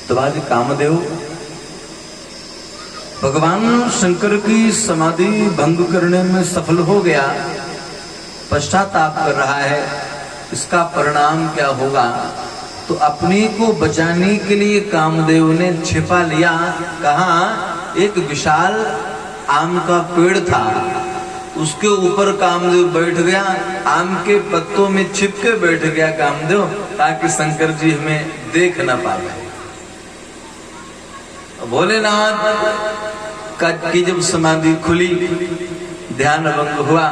तो आज कामदेव भगवान शंकर की समाधि भंग करने में सफल हो गया, पश्चाताप कर रहा है, इसका परिणाम क्या होगा। तो अपने को बचाने के लिए कामदेव ने छिपा लिया। कहा, एक विशाल आम का पेड़ था, उसके ऊपर कामदेव बैठ गया, आम के पत्तों में छिप के बैठ गया कामदेव, ताकि शंकर जी हमें देख न पाए। भोलेनाथ की जब समाधि खुली, ध्यान भंग हुआ,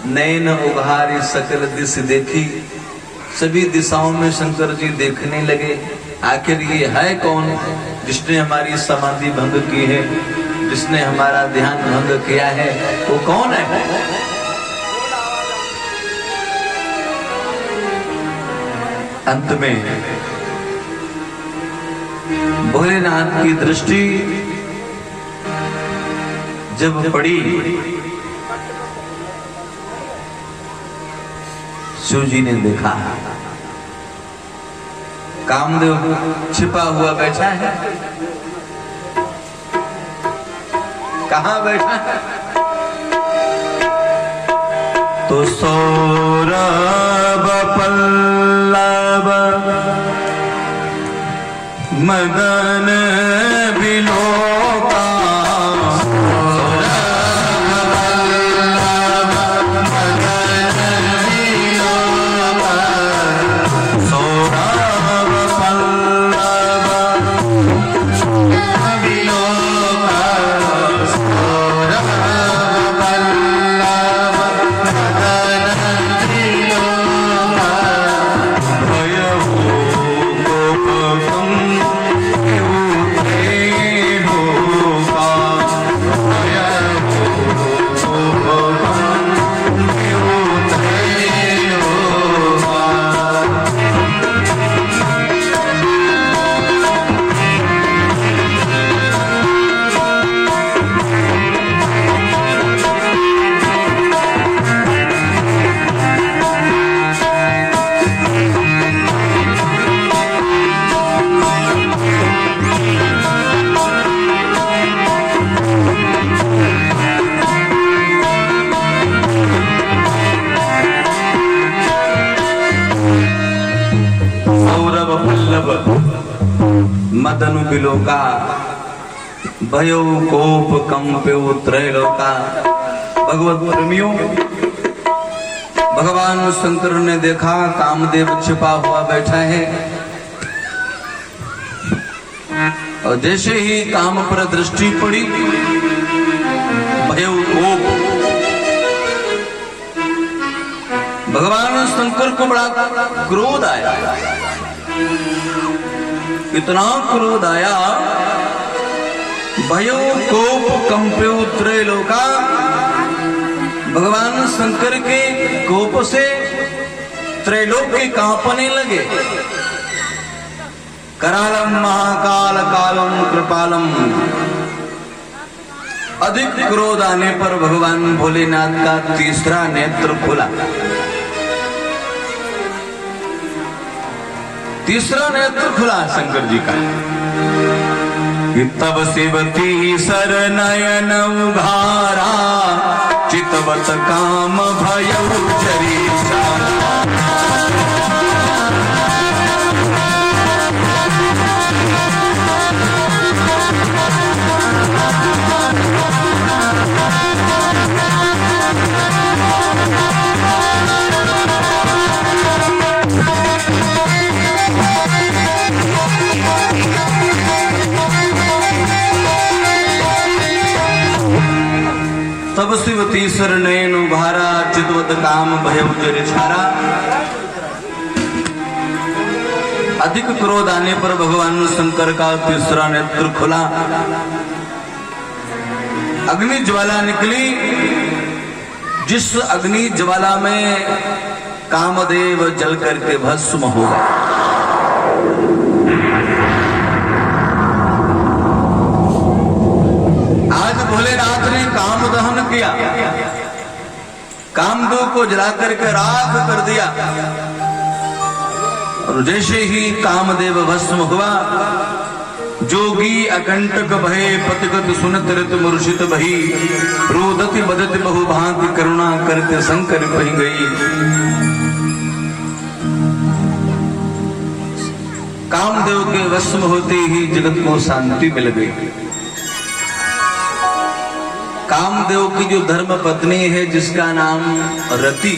नैन उघारी सकल दिश देखी, सभी दिशाओं में शंकर जी देखने लगे। आखिर ये है कौन जिसने हमारी समाधि भंग की है, जिसने हमारा ध्यान भंग किया है, वो कौन है। अंत में भोलेनाथ की दृष्टि जब पड़ी, शिव जी ने देखा कामदेव छिपा हुआ बैठा है। कहाँ बैठा है? तो सौरभ पल्लव मदन बिलोका, मदनु बिलोका, भयो कोप कंप्यो त्रैलोका। भगवत प्रेमियों, भगवान शंकर ने देखा कामदेव छिपा हुआ बैठा है, और जैसे ही काम पर दृष्टि पड़ी, भयो कोप, भगवान शंकर को बड़ा क्रोध आया। इतना क्रोध आया, भयो कोप कंप्यो त्रैलोका, भगवान शंकर के कोप से त्रैलोक के कांपने लगे। करालम महाकाल कालम कृपालम। अधिक क्रोध आने पर भगवान भोलेनाथ का तीसरा नेत्र खुला। तीसरा नेत्र खुला शंकर जी का। तब शिवती सर नयन उघारा, चितवत काम भयउ जरीसा। तब शिव तीसर नयन उभारा, चितवत काम भयउ जरि छारा। अधिक क्रोध आने पर भगवान शंकर का तीसरा नेत्र खुला, अग्नि ज्वाला निकली। जिस अग्नि ज्वाला में कामदेव जल करके भस्म हो गए। आज भोलेनाथ ने काम दहन किया, कामदेव को जला करके राख कर दिया। और जैसे ही कामदेव भस्म हुआ, जोगी अकंटक भय पतिगत सुनत रत मूर्छित भई, रोदति बदति बहु भांति करुणा करते शंकर पहि गई। कामदेव के वश होते ही जगत को शांति मिल गई। कामदेव की जो धर्म पत्नी है जिसका नाम रति,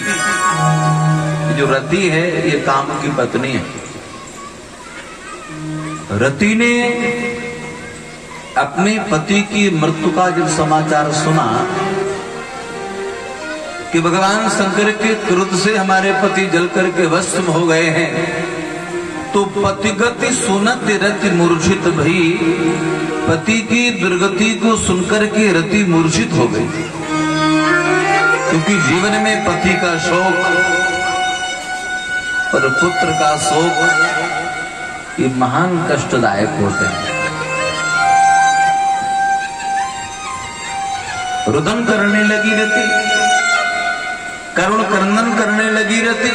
जो रति है ये काम की पत्नी है। रति ने अपने पति की मृत्यु का जब समाचार सुना कि भगवान शंकर के क्रोध से हमारे पति जल करके भस्म हो गए हैं, तो पतिगति सुनत रति मूर्छित भई, पति की दुर्गति को सुनकर के रति मूर्छित हो गई। क्योंकि जीवन में पति का शोक और पुत्र का शोक ये महान कष्टदायक होते हैं। रुदन करने लगी रति, करुण क्रंदन करने लगी रति,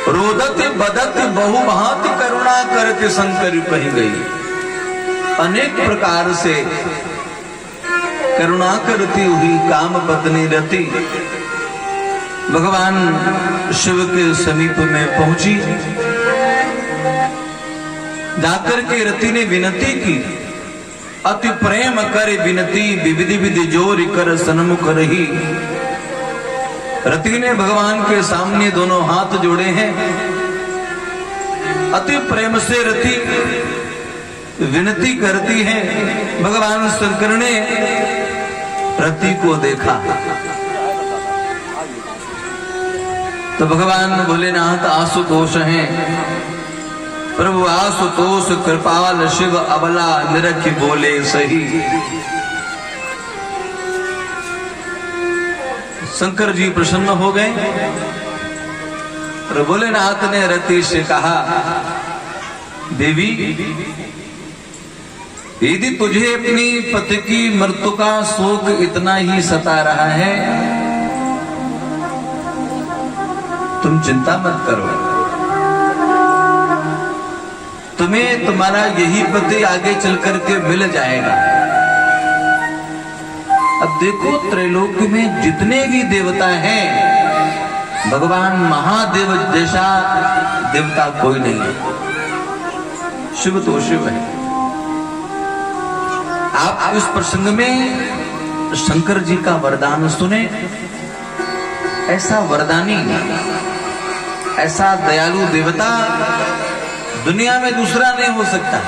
रोदति बदति बहु भांति करुणा करते शंकर पहि गई। अनेक प्रकार से करुणा करती हुई काम पत्नी रति भगवान शिव के समीप में पहुंची। जाकर के रति ने विनती की, अति प्रेम कर विनती विविधि विधि जोर कर सन्मुख रही। रति ने भगवान के सामने दोनों हाथ जोड़े हैं, अति प्रेम से रति विनती करती है। भगवान शंकर ने रति को देखा तो भगवान भोलेनाथ आशुतोष हैं। प्रभु आशुतोष कृपाल शिव अबला निरख बोले सही। शंकर जी प्रसन्न हो गए और भोलेनाथ ने रति से कहा, देवी यदि तुझे अपनी पति की मृत्यु का शोक इतना ही सता रहा है, तुम चिंता मत करो, तुम्हें तुम्हारा यही पति आगे चल करके मिल जाएगा। अब देखो त्रैलोक्य में जितने भी देवता हैं, भगवान महादेव जैसा देवता कोई नहीं है। शिव तो शिव है। आप इस प्रसंग में शंकर जी का वरदान सुने। ऐसा वरदानी, ऐसा दयालु देवता दुनिया में दूसरा नहीं हो सकता।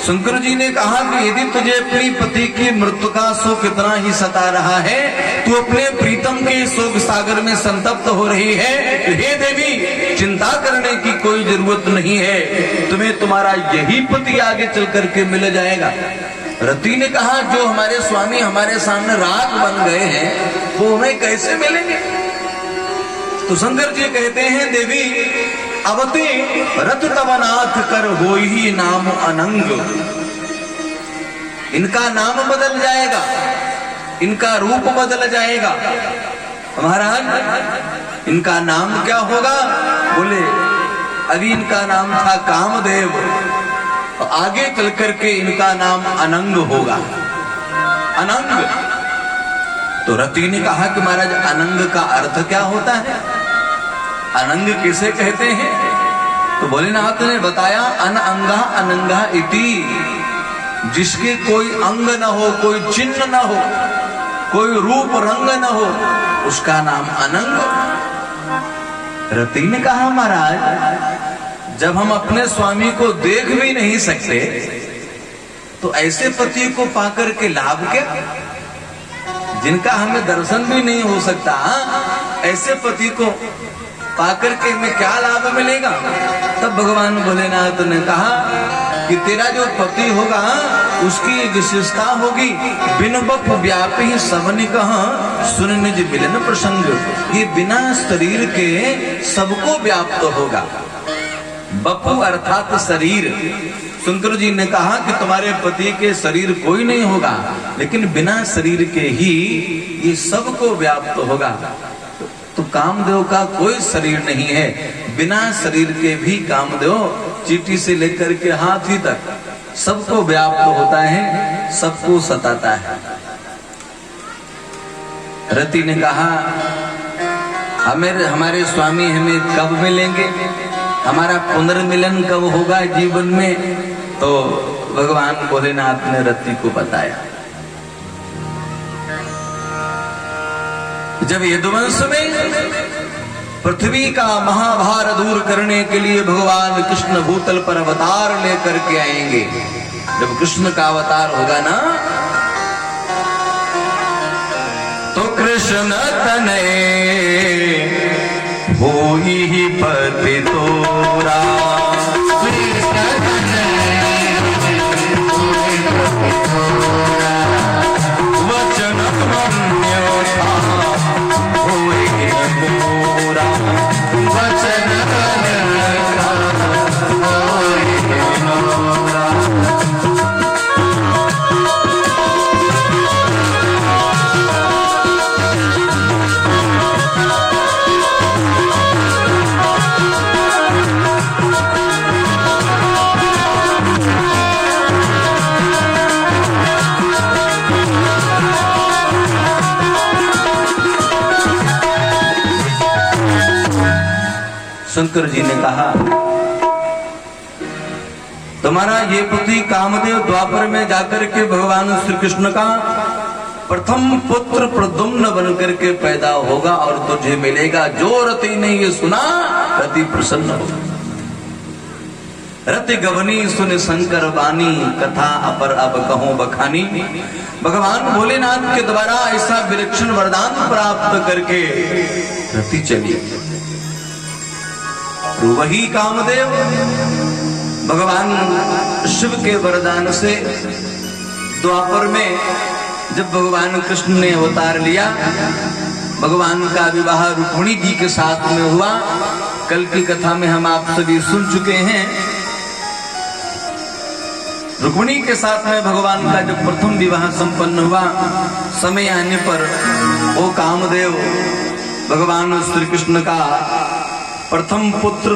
शंकर जी ने कहा कि यदि तुझे अपनी पति की मृत्यु का शोक इतना ही सता रहा है, तू अपने प्रीतम के शोक सागर में संतप्त हो रही है, तो हे देवी चिंता करने की कोई जरूरत नहीं है, तुम्हें तुम्हारा यही पति आगे चल करके मिल जाएगा। रति ने कहा, जो हमारे स्वामी हमारे सामने राग बन गए हैं वो हमें कैसे मिलेंगे? तो शंकर जी कहते हैं, देवी अवते रथ तवनाथ कर होई ही नाम अनंग। इनका नाम बदल जाएगा, इनका रूप बदल जाएगा। महाराज इनका नाम क्या होगा? बोले अभी इनका नाम था कामदेव, और आगे चल करके इनका नाम अनंग होगा। अनंग। तो रति ने कहा कि महाराज अनंग का अर्थ क्या होता है? अनंग किसे कहते हैं? तो भोलेनाथ ने बताया, अनअंगा अनंगा इति, जिसके कोई अंग न हो, कोई चिन्ह न हो, कोई रूप रंग न हो, उसका नाम अनंग। रति ने कहा, महाराज जब हम अपने स्वामी को देख भी नहीं सकते तो ऐसे पति को पाकर के लाभ क्या? जिनका हमें दर्शन भी नहीं हो सकता, ऐसे पति को पाकर के हमें क्या लाभ मिलेगा? तब भगवान भोलेनाथ ने कहा कि तेरा जो पति होगा उसकी विशेषता होगी, बिन बप व्यापी सबने कहा सुन निज मिलन प्रसंग। ये बिना शरीर के सबको व्याप्त होगा। बपु अर्थात शरीर। शंकर जी ने कहा कि तुम्हारे पति के शरीर कोई नहीं होगा, लेकिन बिना शरीर के ही ये सबको व्याप्त होगा। तो कामदेव का कोई शरीर नहीं है, बिना शरीर के भी कामदेव चींटी से लेकर के हाथी तक सबको व्याप्त होता है, सबको सताता है। रति ने कहा, हमारे स्वामी हमें कब मिलेंगे, हमारा पुनर्मिलन कब होगा जीवन में? तो भगवान भोलेनाथ ने रति को बताया। जब यदुवंश में पृथ्वी का महाभार दूर करने के लिए भगवान कृष्ण भूतल पर अवतार लेकर के आएंगे, जब कृष्ण का अवतार होगा ना, तो कृष्ण तनय होई ही पति तोरा, वचन मन्योता होई मोरा, वचन होई मोरा। शंकर जी ने कहा, तुम्हारा ये पुत्री कामदेव द्वापर में जाकर के भगवान श्री कृष्ण का प्रथम पुत्र प्रद्युम्न बन करके पैदा होगा और तुझे मिलेगा। जो रति ने ये सुना, रति प्रसन्न होगा। रति गवनी सुन शंकर बानी, कथा अपर अब कहूं बखानी। भगवान भोलेनाथ के द्वारा ऐसा विलक्षण वरदान प्राप्त करके रति चली। वही कामदेव भगवान शिव के वरदान से द्वापर में जब भगवान कृष्ण ने अवतार लिया, भगवान का विवाह रुक्मिणी जी के साथ में हुआ। कल की कथा में हम आप सभी सुन चुके हैं। रुक्मिणी के साथ में भगवान का जब प्रथम विवाह संपन्न हुआ, समय आने पर वो कामदेव भगवान श्री कृष्ण का प्रथम पुत्र